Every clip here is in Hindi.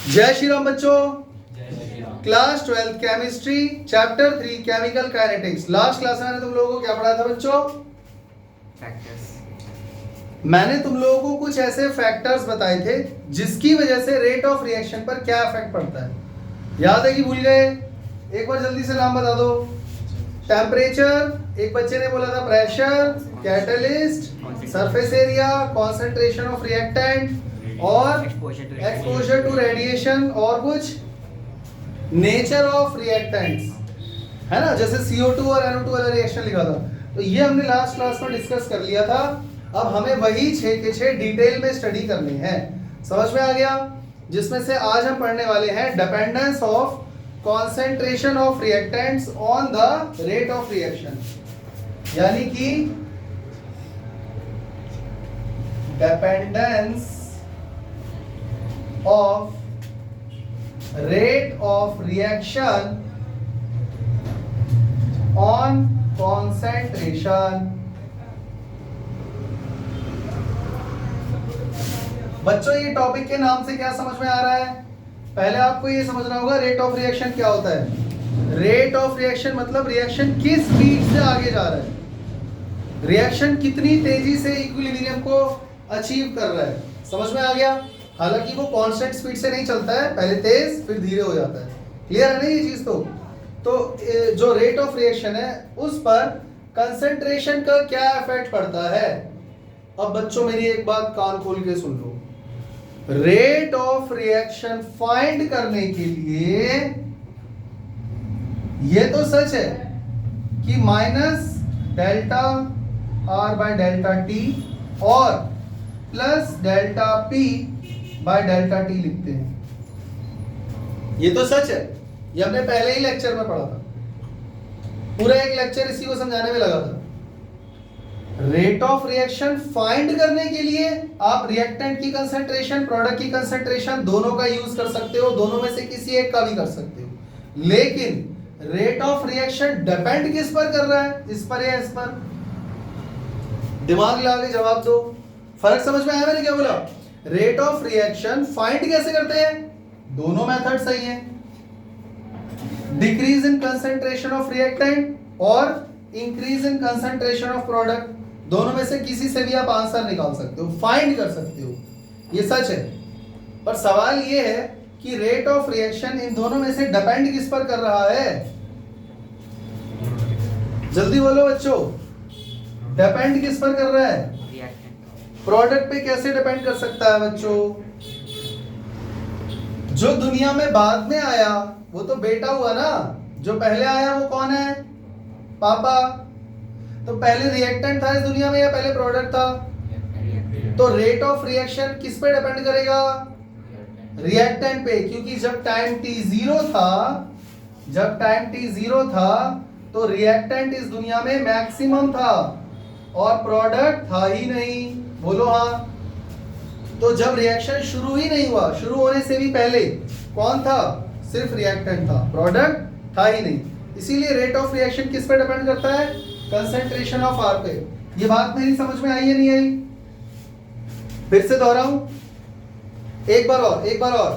जय श्री राम बच्चों। Class 12 chemistry chapter 3 chemical kinetics. Last class में मैंने तुम लोगों को क्या पढ़ाया था बच्चों? फैक्टर्स। मैंने तुम लोगों को कुछ ऐसे फैक्टर्स बताए थे जिसकी वजह से रेट ऑफ रिएक्शन पर क्या इफेक्ट पड़ता है। याद है कि भूल गए? एक बार जल्दी से नाम बता दो। टेम्परेचर, एक बच्चे ने बोला था pressure, catalyst, surface area, concentration of reactant और एक्सपोजर टू रेडिएशन और कुछ नेचर ऑफ रिएक्टेंट्स, है ना? जैसे CO2 और NO2 वाला रिएक्शन लिखा था, तो ये हमने लास्ट क्लास में डिस्कस कर लिया था। अब हमें वही 6 के 6 डिटेल में स्टडी करनी है। समझ में आ गया? जिसमें से आज हम पढ़ने वाले हैं dependence of concentration of reactants on the rate of reaction, यानी कि dependence of rate of reaction on concentration। बच्चों ये टॉपिक के नाम से क्या समझ में आ रहा है? पहले आपको ये समझना होगा रेट ऑफ रिएक्शन क्या होता है। रेट ऑफ रिएक्शन मतलब रिएक्शन किस स्पीड से आगे जा रहा है, रिएक्शन कितनी तेजी से इक्विलिब्रियम को अचीव कर रहा है। समझ में आ गया? हालांकि वो कांस्टेंट स्पीड से नहीं चलता है, पहले तेज फिर धीरे हो जाता है। क्लियर है ना ये चीज? तो जो रेट ऑफ रिएक्शन है उस पर कंसंट्रेशन का क्या इफेक्ट पड़ता है। अब बच्चों मेरी एक बात कान खोल के सुन लो। रेट ऑफ रिएक्शन फाइंड करने के लिए ये तो सच है कि minus delta R by delta T और plus delta P by delta T लिखते हैं। ये तो सच है, ये हमने पहले ही लेक्चर में पढ़ा था। पूरा एक लेक्चर इसी को समझाने में लगा था। रेट ऑफ रिएक्शन फाइंड करने के लिए आप रिएक्टेंट की कंसंट्रेशन, प्रोडक्ट की कंसंट्रेशन दोनों का यूज कर सकते हो, दोनों में से किसी एक का भी कर सकते हो। लेकिन रेट ऑफ रिएक्शन डिपेंड किस पर कर रहा है? इस पर या इस पर? दिमाग लगा के जवाब दो। फर्क समझ में आया मैंने क्या बोला? रेट ऑफ रिएक्शन फाइंड कैसे करते हैं? दोनों मेथड सही हैं। Decrease in concentration of reactant और increase in concentration of product, दोनों में से किसी से भी आप आंसर निकाल सकते हो, फाइंड कर सकते हो। ये सच है, पर सवाल ये है कि रेट ऑफ रिएक्शन इन दोनों में से डिपेंड किस पर कर रहा है? जल्दी बोलो बच्चों, डिपेंड किस पर कर रहा है? प्रोडक्ट पे कैसे डिपेंड कर सकता है बच्चों? जो दुनिया में बाद में आया वो तो बेटा हुआ ना, जो पहले आया वो कौन है? पापा। तो पहले रिएक्टेंट था इस दुनिया में या पहले प्रोडक्ट था? तो रेट ऑफ रिएक्शन किस पे डिपेंड करेगा? रिएक्टेंट पे, क्योंकि जब टाइम t जीरो था तो रिएक्टेंट इस दुनिया में मैक्सिमम था और प्रोडक्ट था ही नहीं। बोलो हाँ। तो जब रिएक्शन शुरू ही नहीं हुआ, शुरू होने से भी पहले कौन था? सिर्फ रिएक्टेंट था, प्रोडक्ट था ही नहीं। इसीलिए रेट ऑफ रिएक्शन किस पे डिपेंड करता है? कंसंट्रेशन ऑफ R पे। ये बात मेरी समझ में आई या नहीं आई? फिर से दोहराऊं एक बार और।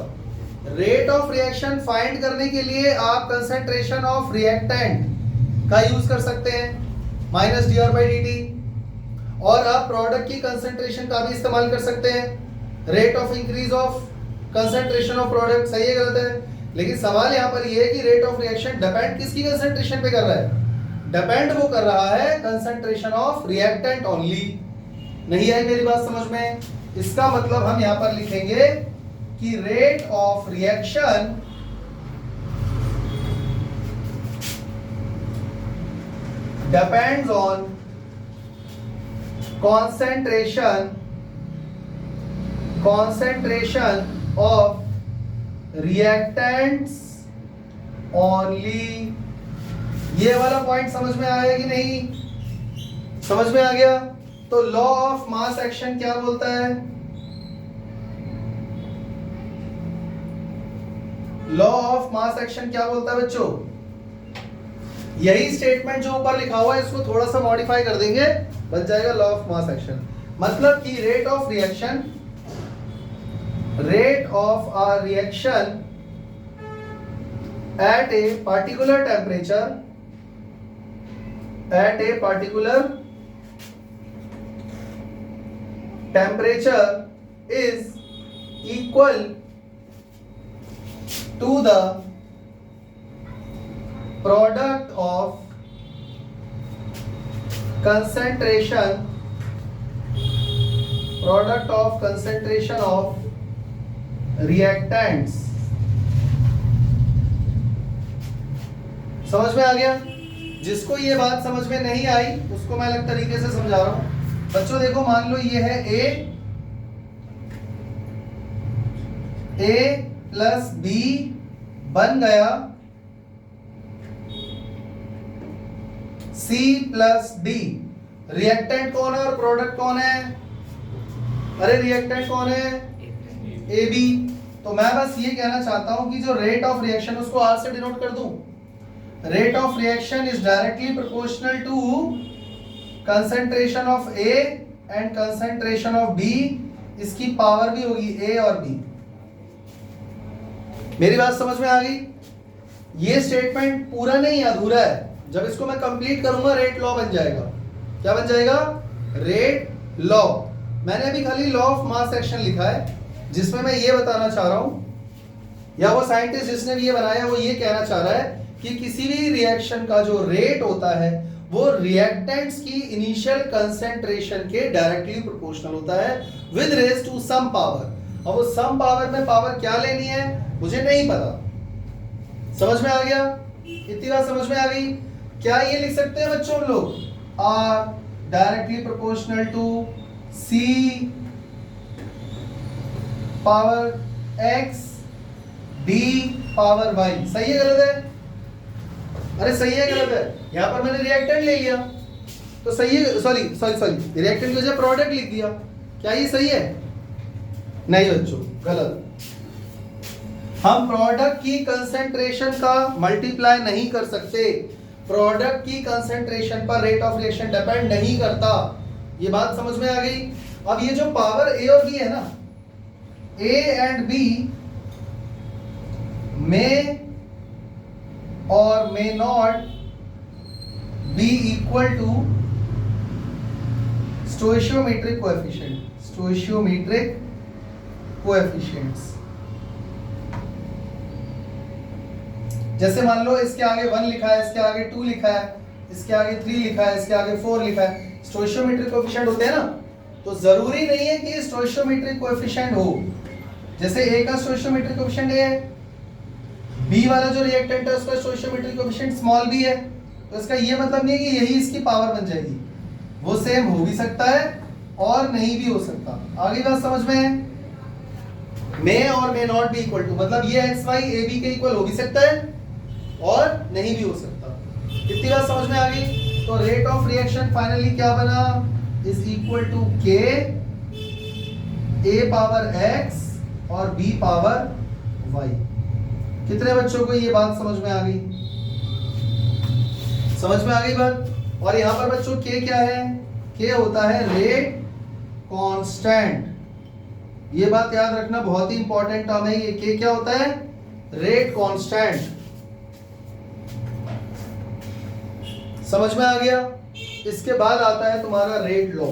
रेट ऑफ रिएक्शन फाइंड करने के लिए आप कंसंट्रेशन ऑफ रिएक्टेंट का यूज कर सकते हैं, माइनस dR बाई dt, और आप प्रोडक्ट की कंसंट्रेशन का भी इस्तेमाल कर सकते हैं, rate of increase of concentration of product. सही है गलत है? लेकिन सवाल यहाँ पर ये है कि रेट ऑफ रिएक्शन डिपेंड किसकी कंसंट्रेशन पे कर रहा है? डिपेंड वो कर रहा है कंसंट्रेशन ऑफ रिएक्टेंट ओनली। नहीं आई मेरी बात समझ में? इसका मतलब हम यहाँ पर लिखेंगे कि rate of reaction depends on concentration of reactants only। ये वाला पॉइंट समझ में आया कि नहीं? समझ में आ गया? तो लॉ ऑफ मास एक्शन क्या बोलता है? लॉ ऑफ मास एक्शन क्या बोलता है बच्चों? यही स्टेटमेंट जो ऊपर लिखा हुआ है इसको थोड़ा सा मॉडिफाई कर देंगे, बन जाएगा लॉ ऑफ मास एक्शन। मतलब कि rate rate of a reaction at a particular temperature is equal to the product of concentration of reactants। समझ में आ गया? जिसको ये बात समझ में नहीं आई उसको मैं अलग तरीके से समझा रहा हूं। बच्चों देखो, मान लो ये है A प्लस B बन गया C प्लस D। रिएक्टेंट कौन है और प्रोडक्ट कौन है? अरे रिएक्टेंट कौन है? AB। तो मैं बस ये कहना चाहता हूं कि जो रेट ऑफ रिएक्शन उसको R से डिनोट कर दूं। Rate of reaction is directly proportional to concentration of A and concentration of B। इसकी पावर भी होगी A और B। मेरी बात समझ में आ गई? ये स्टेटमेंट पूरा नहीं, अधूरा है। जब इसको मैं कंप्लीट करूंगा रेट लॉ बन जाएगा। क्या बन जाएगा? Rate law. मैंने अभी खाली लॉ ऑफ मास एक्शन लिखा है, जिसमें मैं ये बताना चाह रहा हूं, या वो साइंटिस्ट जिसने भी ये बनाया वो ये कहना चाह रहा है कि किसी भी रिएक्शन का जो रेट होता है वो रिएक्टेंट्स की इनिशियल कंसेंट्रेशन के डायरेक्टली प्रोपोर्शनल होता है with raise to some power. और वो सम पावर में पावर क्या लेनी है मुझे नहीं पता। समझ में आ गया? इतनी बात समझ में आ गई? क्या ये लिख सकते हैं बच्चों हम लोग? Are directly proportional to C power X D power Y. सही है गलत है? अरे सही है गलत है? यहां पर मैंने रिएक्टेंट ले लिया तो सही है। सॉरी रिएक्टेंट की वजह प्रोडक्ट लिख दिया। क्या ये सही है? नहीं बच्चों, गलत। हम प्रोडक्ट की कंसेंट्रेशन का मल्टीप्लाई नहीं कर सकते। प्रोडक्ट की कंसेंट्रेशन पर रेट ऑफ रिएक्शन डिपेंड नहीं करता। ये बात समझ में आ गई? अब ये जो पावर ए और बी है ना, ए एंड बी में और may not be equal to stoichiometric coefficients. जैसे मान लो इसके आगे 1 लिखा है, इसके आगे 2 लिखा है, इसके आगे 3 लिखा है, इसके आगे 4 लिखा है। स्टोइशियोमेट्रिक कोएफिशिएंट होते हैं ना, तो जरूरी नहीं है कि स्टोइशियोमेट्रिक कोएफिशिएंट हो। जैसे ए का स्टोइशियोमेट्रिक कोएफिशिएंट ए है, बी वाला जो रिएक्टेंट है उसका स्टोइशियोमेट्रिक कोएफिशिएंट स्मॉल बी है, तो इसका ये मतलब नहीं है कि यही इसकी पावर बन जाएगी। वो सेम हो भी सकता है और नहीं भी हो सकता। आगे बात समझ में है? मे और may not be equal to मतलब ये एक्स वाई ए बी के इक्वल हो भी सकता है और नहीं भी हो सकता। इतनी बात समझ में आ गई? तो रेट ऑफ रिएक्शन फाइनली क्या बना? Is equal to K A power X और बी पावर वाई। कितने बच्चों को ये बात समझ में आ गई? समझ में आ गई बात? और यहां पर बच्चों के क्या है? के होता है रेट कांस्टेंट। ये बात याद रखना, बहुत ही इंपॉर्टेंट टर्म है ये। के क्या होता है? Rate constant. समझ में आ गया? इसके बाद आता है तुम्हारा रेट लॉ।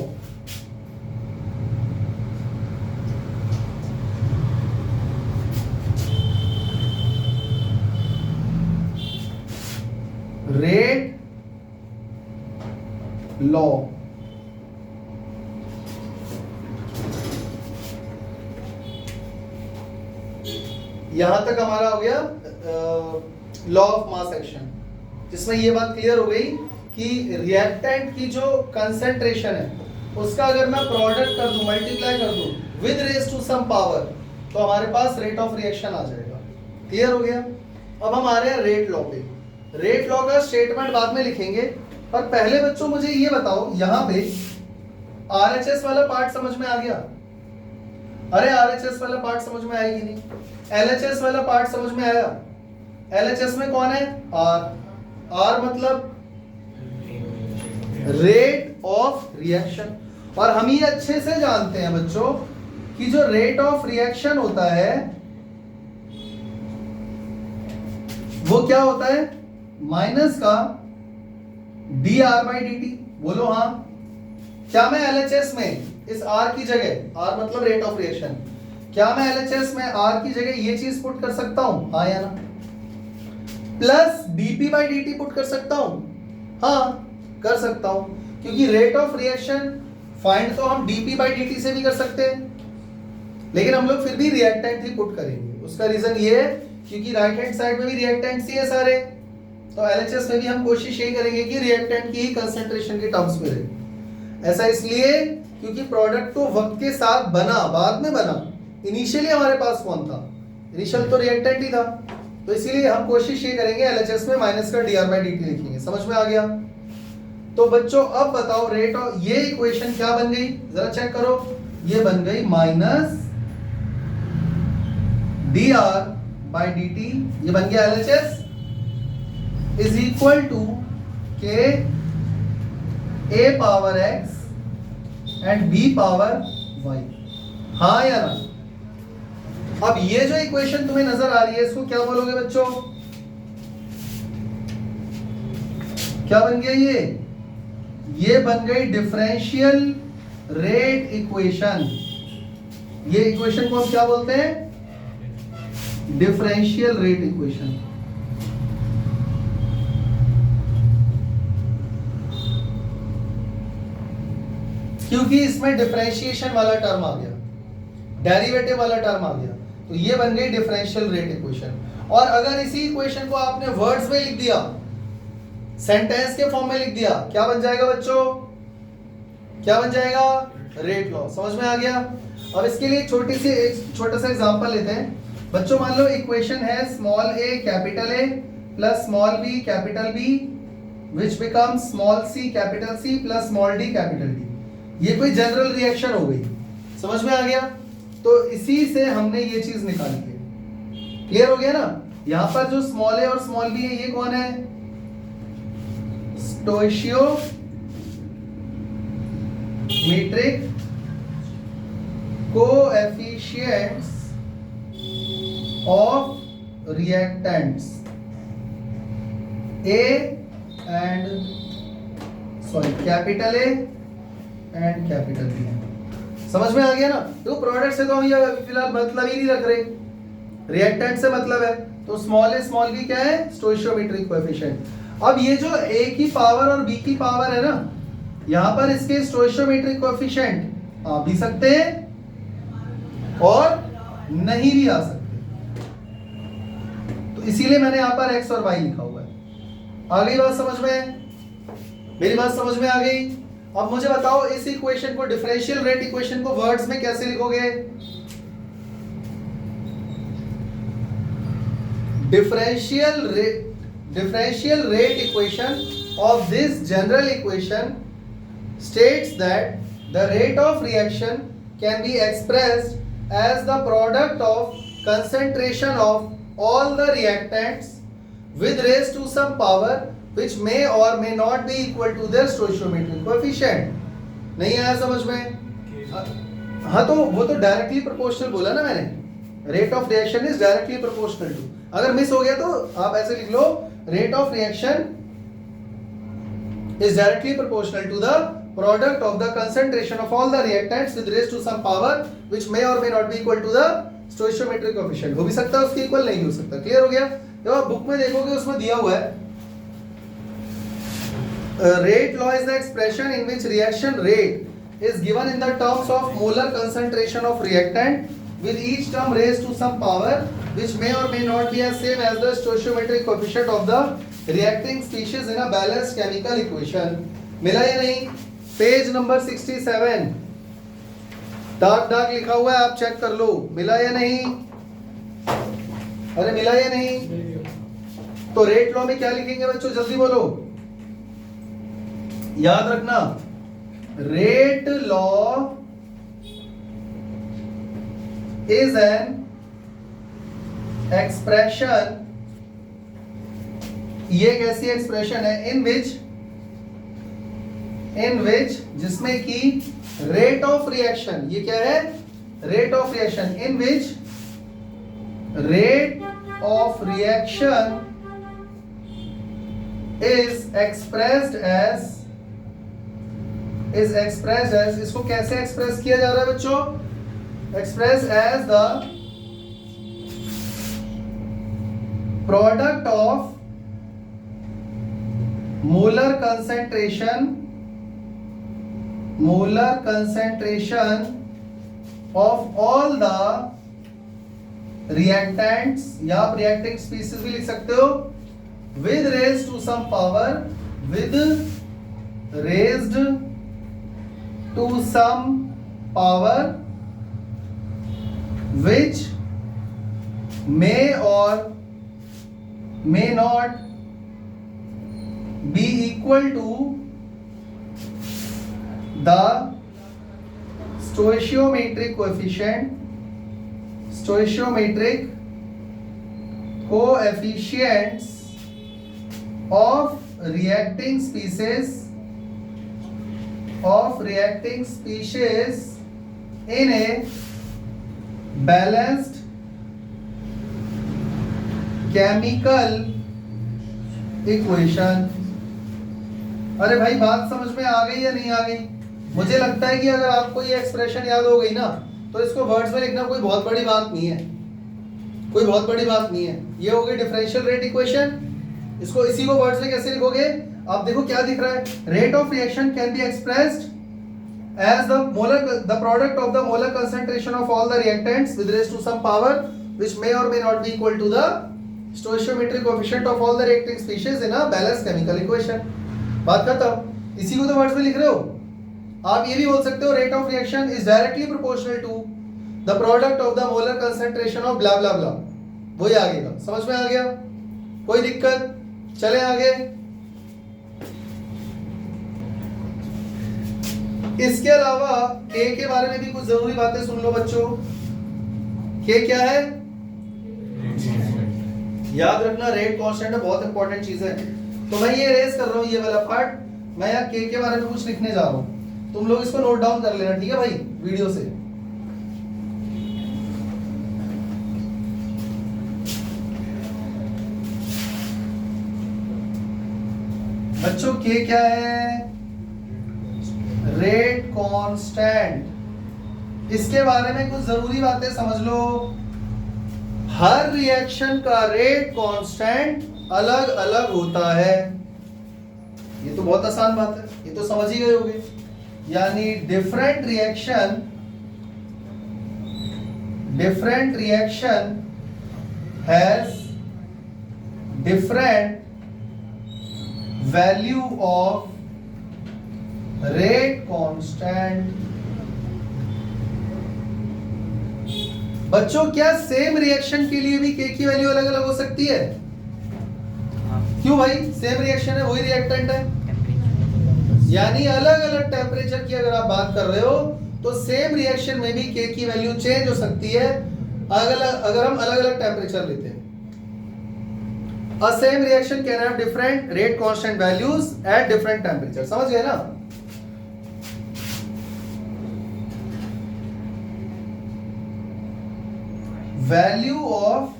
रेट लॉ यहां तक हमारा हो गया लॉ ऑफ मास एक्शन, जिसमें ये बात क्लियर हो गई कि रिएक्टेंट की जो कंसेंट्रेशन है उसका अगर मैं प्रोडक्ट कर दूं, मल्टीप्लाई कर दूं with raise to some power, तो हमारे पास रेट ऑफ रिएक्शन आ जाएगा। क्लियर हो गया? अब हम आ रहे हैं रेट लॉ पे। रेट लॉ का स्टेटमेंट बाद में लिखेंगे, पर पहले बच्चों मुझे ये बताओ, यहां पे आरएचएस वाला पार्ट समझ में आ गया? अरे आरएचएस वाला पार्ट समझ में आया कि नहीं? एलएचएस वाला पार्ट समझ में आया? एलएचएस में कौन है? आर। आर मतलब रेट ऑफ रिएक्शन। और हम ये अच्छे से जानते हैं बच्चों कि जो रेट ऑफ रिएक्शन होता है वो क्या होता है, माइनस का D R by D T. बोलो हाँ। क्या मैं एलएचएस में इस आर की जगह, आर मतलब रेट ऑफ रिएक्शन, क्या मैं एलएचएस में आर की जगह ये चीज पुट कर सकता हूं, हाँ या ना? Plus DP by D T put कर सकता हूं, हाँ कर सकता हूं, क्योंकि रेट ऑफ रिएक्शन फाइंड तो हम डीपी बाई डी टी से भी कर सकते हैं, लेकिन हम लोग फिर भी रिएक्टेंट ही पुट करेंगे। उसका रीजन ये है क्योंकि राइट हैंड साइड में भी रिएक्टेंट्स ही है सारे, तो एलएचएस में भी हम कोशिश यही करेंगे कि रिएक्टेंट की ही कंसंट्रेशन के टर्म्स में रहे। ऐसा इसलिए क्योंकि प्रोडक्ट तो वक्त के साथ बना, बाद में बना, इनिशियली हमारे पास कौन था, इनिशियल तो रिएक्टेंट ही था, तो इसीलिए हम कोशिश ये करेंगे एलएचएस में माइनस का D R by D T लिखेंगे। समझ में आ गया? तो बच्चों अब बताओ रेट ऑफ, ये इक्वेशन क्या बन गई, जरा चेक करो, ये बन गई minus D R by D T, ये बन गया L H S is equal to K A power X and B power Y, हाँ या ना? अब ये जो इक्वेशन तुम्हें नजर आ रही है इसको क्या बोलोगे बच्चों, क्या बन गया ये बन गई डिफरेंशियल रेट इक्वेशन। ये इक्वेशन को हम क्या बोलते हैं, डिफरेंशियल रेट इक्वेशन। क्योंकि इसमें डिफरेंशिएशन वाला टर्म आ गया, डेरिवेटिव वाला टर्म आ गया, तो ये बन गई डिफरेंशियल रेट इक्वेशन। और अगर इसी इक्वेशन को आपने वर्ड्स में लिख दिया, सेंटेंस के फॉर्म में लिख दिया, क्या बन जाएगा बच्चों, क्या बन जाएगा, रेट लॉ। समझ में आ गया? अब इसके लिए एक छोटा सा एग्जांपल लेते हैं बच्चों। मान लो इक्वेशन है small A capital A plus small B capital B which becomes small C capital C plus small D capital D. ये कोई जनरल रिएक्शन हो गई, समझ में आ गया? तो इसी से हमने ये चीज निकाली है। क्लियर हो गया ना? यहां पर जो स्मॉल ए और स्मॉल बी है ये कौन है, stoichiometric coefficients of reactants A and capital A and capital B. समझ में आ गया ना? तो प्रोडक्ट से तो हम ये फिलहाल मतलब ही नहीं रख रहे, रिएक्टेंट से मतलब है, तो स्मॉल ए स्मॉल बी क्या है, स्टोइशियोमेट्रिक कोएफिशिएंट। अब ये जो a की पावर और b की पावर है ना, यहां पर इसके स्टोइशियोमेट्रिक कोएफिशिएंट आ भी सकते हैं और नहीं भी आ सकते, तो इसीलिए मैंने यहां पर x और y लिखा हुआ है। आ गई बात समझ में? मेरी बात समझ में आ गई? अब मुझे बताओ इस इक्वेशन को, डिफरेंशियल रेट इक्वेशन को वर्ड्स में कैसे लिखोगे? differential rate equation of this general equation states that the rate of reaction can be expressed as the product of concentration of all the reactants with raised to some power which may or may not be equal to their stoichiometric coefficient। नहीं आया समझ में? हाँ तो वो तो डायरेक्टली प्रोपोर्शनल बोला ना मैंने, rate of reaction is directly proportional to, अगर मिस हो गया तो आप ऐसे लिख लो, rate of reaction is directly proportional to the product of the concentration of all the reactants with raise to some power which may और may not be equal to the stoichiometric coefficient. हो भी सकता है उसके इक्वल, नहीं हो सकता। क्लियर हो गया? जब आप बुक में देखोगे उसमें दिया हुआ है rate law is the expression in which reaction rate is given in the terms of molar concentration of reactant with each term raised to some power which may or may not be as same as the stoichiometric coefficient of the reacting species in a balanced chemical equation। मिला या नहीं? पेज नंबर 67 दाग दाग लिखा हुआ है, आप चेक कर लो, मिला या नहीं? अरे मिला या नहीं? तो रेट लॉ में क्या लिखेंगे बच्चों, जल्दी बोलो, याद रखना, rate law is an expression, ये एक ऐसी एक्सप्रेशन है in which जिसमें की रेट ऑफ रिएक्शन, ये क्या है, rate of reaction in which rate of reaction is expressed as इसको कैसे एक्सप्रेस किया जा रहा है बच्चों? Express as the product of molar concentration of all the reactants, या आप reacting species भी लिख सकते हो, with raised to some power, with raised to some power, which may or may not be equal to the stoichiometric coefficients of reacting species in a balanced chemical equation. अरे भाई बात समझ में आ गई या नहीं आ गई? मुझे लगता है कि अगर आपको ये एक्सप्रेशन याद हो गई ना, तो इसको वर्ड्स में लिखना कोई बहुत बड़ी बात नहीं है, कोई बहुत बड़ी बात नहीं है. ये हो गई डिफरेंशियल रेट इक्वेशन. इसको इसी को वर्ड्स में कैसे लिखोगे? आप देखो क्या दिख रहा है. Rate of reaction can be expressed as the product of the molar concentration of all the reactants with raised to some power which may और may not be equal to the stoichiometric coefficient of all the reacting species in a balanced chemical equation. बात खत्म. इसी को तो वर्ड्स में लिख रहे हो. आप ये भी बोल सकते हो rate of reaction is directly proportional to the product of the molar concentration of blah blah blah. वही आगेगा. समझ में आ गया? कोई दिक्कत? चले आगे. इसके अलावा के बारे में भी कुछ जरूरी बातें सुन लो बच्चों. के क्या है? याद रखना, रेट कांस्टेंट है, बहुत इंपॉर्टेंट चीज है. तो मैं ये रेस कर रहा हूँ ये वाला पार्ट. मैं यहाँ के बारे में कुछ लिखने जा रहा हूँ, तुम लोग इसको नोट डाउन कर लेना, ठीक है भाई, वीडियो से. बच्चों के क्या है? Rate constant. इसके बारे में कुछ जरूरी बातें समझ लो. हर रिएक्शन का रेट कांस्टेंट अलग अलग होता है. ये तो बहुत आसान बात है, ये तो समझ ही गए होंगे. यानी different reaction has different value of rate constant. बच्चों क्या सेम रिएक्शन के लिए भी के की वैल्यू अलग अलग हो सकती है? क्यों भाई? सेम रिएक्शन है, वही रिएक्टेंट है. यानी अलग अलग टेम्परेचर की अगर आप बात कर रहे हो तो सेम रिएक्शन में भी के की वैल्यू चेंज हो सकती है अगर हम अलग अलग टेम्परेचर लेते हैं. अ same reaction can have different rate constant values at different temperature. समझ गए ना? वैल्यू ऑफ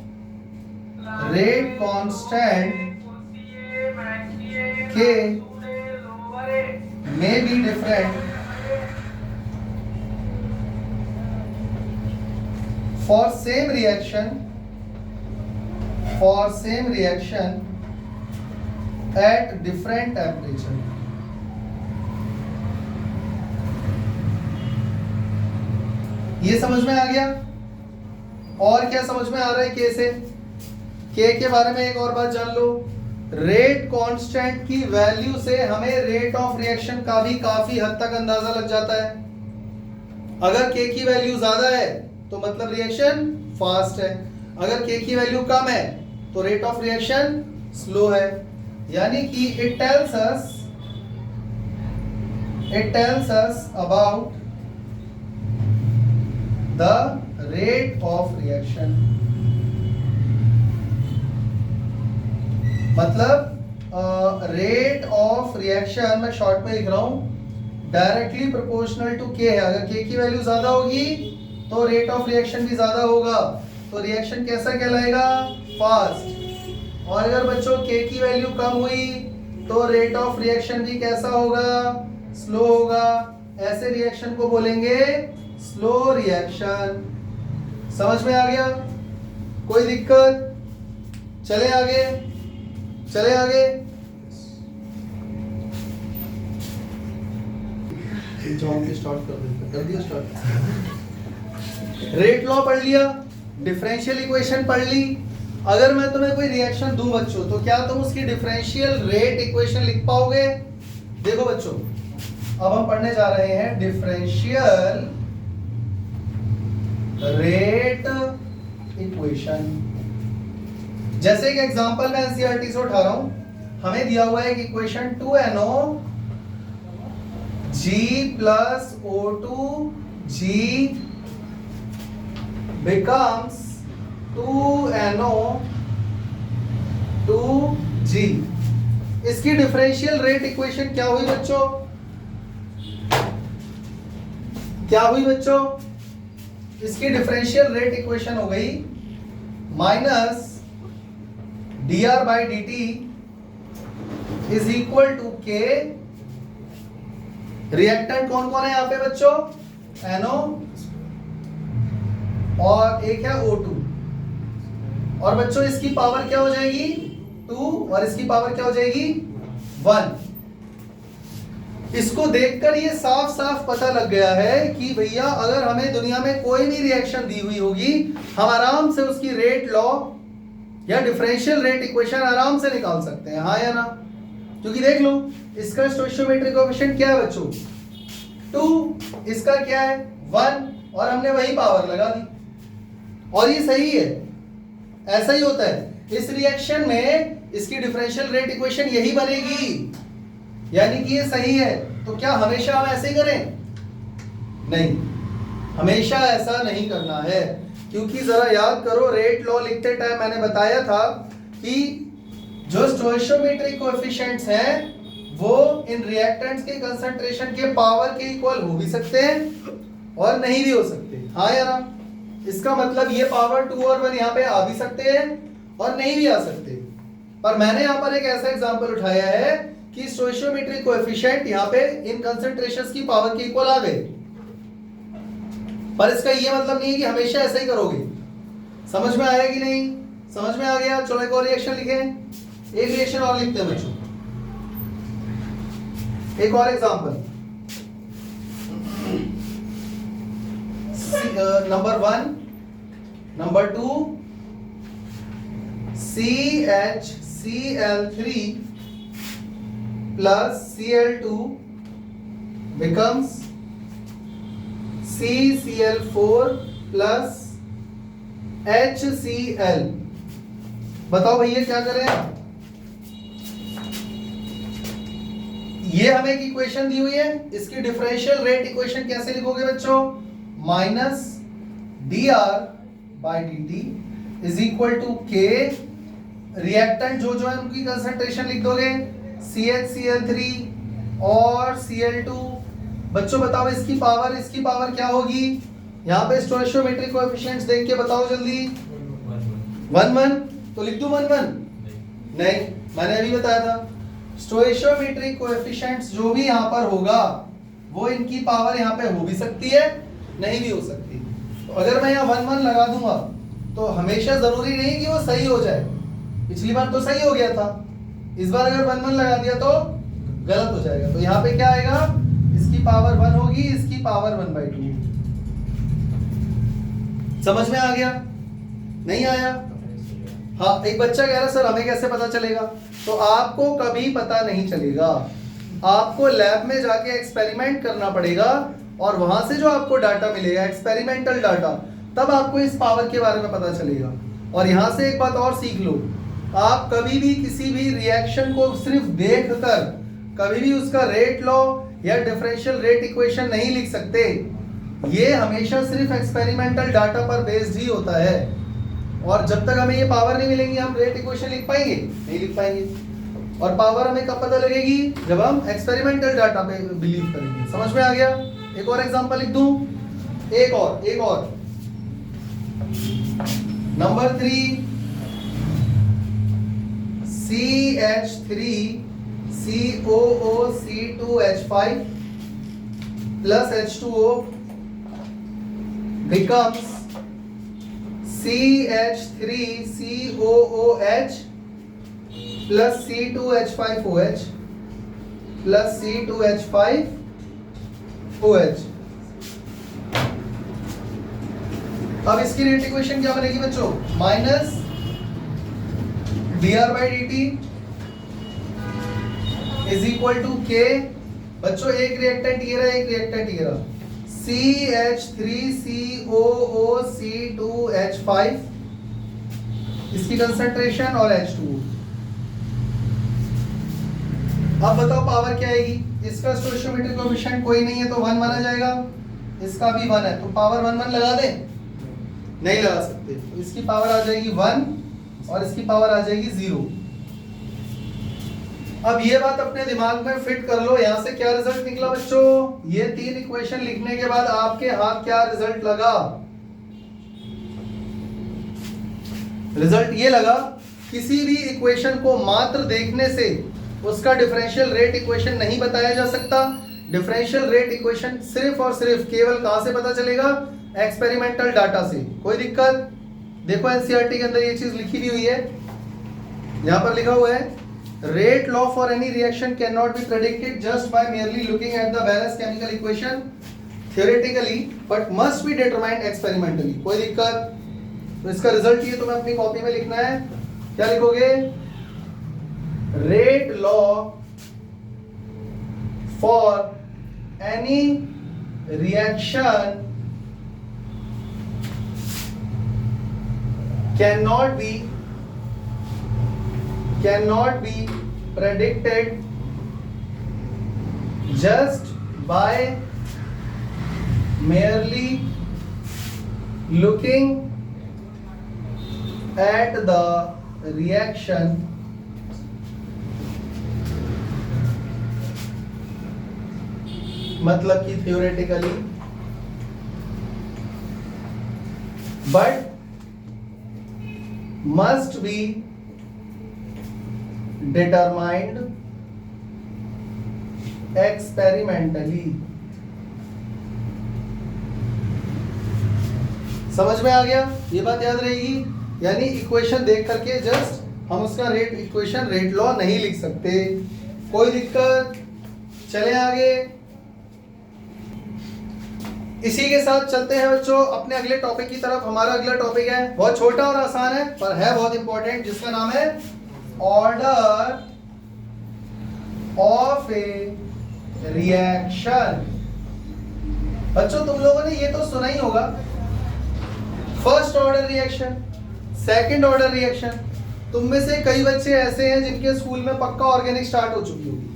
रेट कांस्टेंट के may be different for same reaction at different temperature. ये समझ में आ गया? और क्या समझ में आ रहा है के से? के बारे में एक और बात जान लो. रेट कांस्टेंट की वैल्यू से हमें रेट ऑफ रिएक्शन का भी काफी हद तक अंदाजा लग जाता है. अगर के की वैल्यू ज्यादा है तो मतलब रिएक्शन फास्ट है, अगर के की वैल्यू कम है तो रेट ऑफ रिएक्शन स्लो है. यानी कि it tells us about the rate of reaction. मतलब रेट ऑफ रिएक्शन मैं शॉर्ट में लिख रहा हूं, डायरेक्टली प्रोपोर्शनल टू के है. अगर के की वैल्यू ज्यादा होगी तो रेट ऑफ रिएक्शन भी ज्यादा होगा, तो रिएक्शन कैसा कहलाएगा? फास्ट। और अगर बच्चों K की वैल्यू कम हुई तो रेट ऑफ रिएक्शन भी कैसा होगा? स्लो होगा। ऐसे रिएक्शन को बोलेंगे स्लो रिएक्शन। समझ में आ गया? कोई दिक्कत? चले आगे, चले आगे। स्टार्ट कर दिया स्टार्ट। रेट लॉ पढ़ लिया, डिफरेंशियल इक्वेशन पढ़ ली। अगर मैं तुम्हें कोई रिएक्शन दूं बच्चों, तो क्या तुम उसकी डिफरेंशियल रेट इक्वेशन लिख पाओगे? देखो बच्चों, अब हम पढ़ने जा रहे हैं डिफरेंशियल रेट इक्वेशन। जैसे एक एग्जांपल मैं एनसीईआरटी से उठा रहा हूं, हमें दिया हुआ है एक equation 2NO G plus O2G becomes 2NO 2G। इसकी डिफरेंशियल रेट इक्वेशन क्या हुई बच्चों? क्या हुई बच्चों? इसकी डिफरेंशियल रेट इक्वेशन हो गई minus dr by dt is equal to K. Reactant कौन कौन है यहां पे बच्चों? NO और एक है O2। और बच्चों इसकी पावर क्या हो जाएगी? 2 और इसकी पावर क्या हो जाएगी? 1। इसको देखकर ये साफ साफ पता लग गया है कि भैया अगर हमें दुनिया में कोई भी रिएक्शन दी हुई होगी, हम आराम से उसकी रेट लॉ या डिफरेंशियल रेट इक्वेशन आराम से निकाल सकते हैं, हाँ या ना? क्योंकि देख लो, इसका स्टोइचियोमेट्रिक कोएफिशिएंट क्या है बच्चों? 2। इसका क्या है? 1। और हमने वही पावर लगा दी, और ये सही है। ऐसा ही होता है इस रिएक्शन में, इसकी डिफरेंशियल रेट इक्वेशन यही बनेगी, यानी कि ये सही है। तो क्या हमेशा हम ऐसे ही करें? नहीं, हमेशा ऐसा नहीं करना है। क्योंकि जरा याद करो, रेट लॉ लिखते टाइम मैंने बताया था कि जो स्टोइचियोमेट्रिक कोएफिशिएंट्स हैं वो इन रिएक्टेंट्स के कंसंट्रेशन के पावर के इक्वल हो भी सकते हैं और नहीं भी हो सकते, हाँ या ना? इसका मतलब ये पावर 2 और 1 यहाँ पे आ भी सकते हैं और नहीं भी आ सकते। पर मैंने यहाँ पर एक ऐसा एग्जांपल उठाया है कि स्टोइचियोमेट्रिक कोएफिशिएंट यहाँ पे इन कंसंट्रेशंस की पावर के इक्वल आ गए। पर इसका ये मतलब नहीं है कि हमेशा ऐसा ही करोगे। समझ में आया कि नहीं? समझ में आ गया? चलो एक और रिएक्शन लिखें, एक रिएक्शन और लिखते हैं बच्चों, एक और example. Number 1, number 2, CHCl3 plus Cl2 becomes CCl4 plus HCl। बताओ भैया क्या करें? ये हमें एक इक्वेशन दी हुई है, इसकी डिफरेंशियल रेट इक्वेशन कैसे लिखोगे बच्चों? Minus dr by dt is equal to K. Reactant जो जो है उनकी कंसंट्रेशन लिख दोगे, CHCl3 और Cl2। बच्चों बताओ इसकी पावर क्या होगी? यहाँ पे स्टोइचियोमेट्रिक कोएफिशिएंट्स देख के बताओ जल्दी। 1 तो लिख दूं 1 नहीं, मैंने अभी बताया था स्टोइचियोमेट्रिक कोएफिशिएंट्स जो भी यहाँ पर होगा वो इनकी पावर यहाँ पे हो भी सकती है, नहीं भी हो सकती। तो अगर मैं यहाँ 1 लगा दूंगा तो हमेशा जरूरी नहीं कि वो सही हो जाए। पिछली बार तो सही हो गया था, इस बार अगर 1 लगा दिया तो गलत हो जाएगा। तो यहाँ पे क्या आएगा? इसकी पावर 1 होगी, इसकी पावर 1/2। समझ में आ गया? नहीं आया? हाँ, एक बच्चा कह रहा सर हमें कैसे पता चलेगा? तो आपको कभी पता नहीं चलेगा, आपको लैब में जाके एक्सपेरिमेंट करना पड़ेगा और वहां से जो आपको डाटा मिलेगा, एक्सपेरिमेंटल डाटा, तब आपको इस पावर के बारे में पता चलेगा। और यहां से एक बात और सीख लो, आप कभी भी किसी भी रिएक्शन को सिर्फ देखकर कभी भी उसका रेट लॉ या डिफरेंशियल रेट इक्वेशन नहीं लिख सकते। ये हमेशा सिर्फ एक्सपेरिमेंटल डाटा पर बेस्ड ही होता है। और जब तक हमें ये पावर नहीं मिलेंगी हम रेट इक्वेशन लिख पाएंगे? नहीं लिख पाएंगे। और पावर हमें कब पता लगेगी? जब हम एक्सपेरिमेंटल डाटा पे बिलीव करेंगे। समझ में आ गया? एक और एग्जांपल लिख दूं, एक और number 3, CH3 COOC2H5 plus H2O becomes CH3 COOH plus C2H5OH plus C2H5OH। अब इसकी रेट इक्वेशन क्या बनेगी बच्चों? Minus dr/dt is equal to K। बच्चों एक रिएक्टेंट ये रहा, एक रिएक्टेंट ये रहा, CH3COOC2H5 इसकी कंसंट्रेशन और H2O। अब बताओ पावर क्या आएगी? इसका स्टोइचियोमेट्रिक कोएफिशिएंट कोई नहीं है तो 1 माना जाएगा, इसका भी 1 है तो पावर 1 1 लगा दें? नहीं लगा सकते, तो इसकी पावर आ जाएगी 1 और इसकी पावर आ जाएगी 0। अब ये बात अपने दिमाग में फिट कर लो, यहां से क्या रिजल्ट निकला बच्चों? ये 3 इक्वेशन लिखने के बाद आपके हाथ क्या रिजल्ट लगा? रिजल्ट ये लगा, किसी भी इक्वेशन को मात्र देखने से उसका डिफरेंशियल रेट इक्वेशन नहीं बताया जा सकता। डिफरेंशियल रेट इक्वेशन सिर्फ और सिर्फ केवल कहां से पता चलेगा? एक्सपेरिमेंटल डाटा से। कोई दिक्कत? देखो एनसीईआरटी के अंदर ये चीज लिखी भी हुई है, यहां पर लिखा हुआ है rate law for any reaction cannot be predicted just by merely looking at the Balanced chemical equation theoretically but must be determined experimentally। कोई दिक्कत? तो इसका रिजल्ट ये तुम्हें अपनी कॉपी में लिखना है, क्या लिखोगे? rate law for any reaction cannot be predicted just by merely looking at the reaction मतलब कि theoretically but must be determined experimentally। समझ में आ गया? ये बात याद रहेगी, यानी इक्वेशन देख करके जस्ट हम उसका रेट इक्वेशन रेट लॉ नहीं लिख सकते। कोई दिक्कत? चले आगे। इसी के साथ चलते हैं बच्चों अपने अगले टॉपिक की तरफ। हमारा अगला टॉपिक है बहुत छोटा और आसान है पर है बहुत इंपॉर्टेंट, जिसका नाम है ऑर्डर ऑफ ए रिएक्शन। बच्चों तुम लोगों ने ये तो सुना ही होगा, first order reaction, second order reaction. तुम में से कई बच्चे ऐसे हैं जिनके स्कूल में पक्का ऑर्गेनिक स्टार्ट हो चुकी होगी,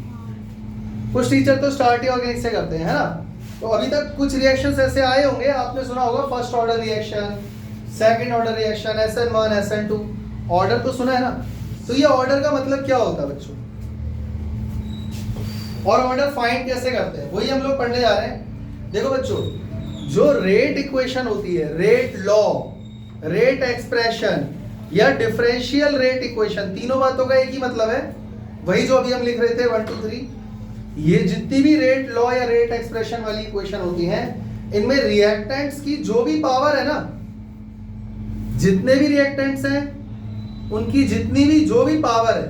कुछ टीचर तो स्टार्ट ही ऑर्गेनिक से करते हैं, है ना? तो अभी तक कुछ रिएक्शंस ऐसे आए होंगे, आपने सुना होगा first order reaction, second order reaction, SN1 SN2, order तो सुना है ना? तो ये ऑर्डर का मतलब क्या होता है बच्चों, और ऑर्डर फाइंड कैसे करते हैं, वही हम लोग पढ़ने जा रहे हैं। देखो बच्चों, जो रेट इक्वेशन होती है, रेट लॉ, रेट एक्सप्रेशन या डिफरेंशियल रेट इक्वेशन, तीनों बातों का एक ही मतलब है, वही जो अभी हम लिख रहे थे 1 2 3। ये जितनी भी रेट लॉ या रेट एक्सप्रेशन वाली इक्वेशन होती हैं, इनमें रिएक्टेंट्स की जो भी पावर है ना, जितने भी रिएक्टेंट्स हैं उनकी जितनी भी जो भी पावर है,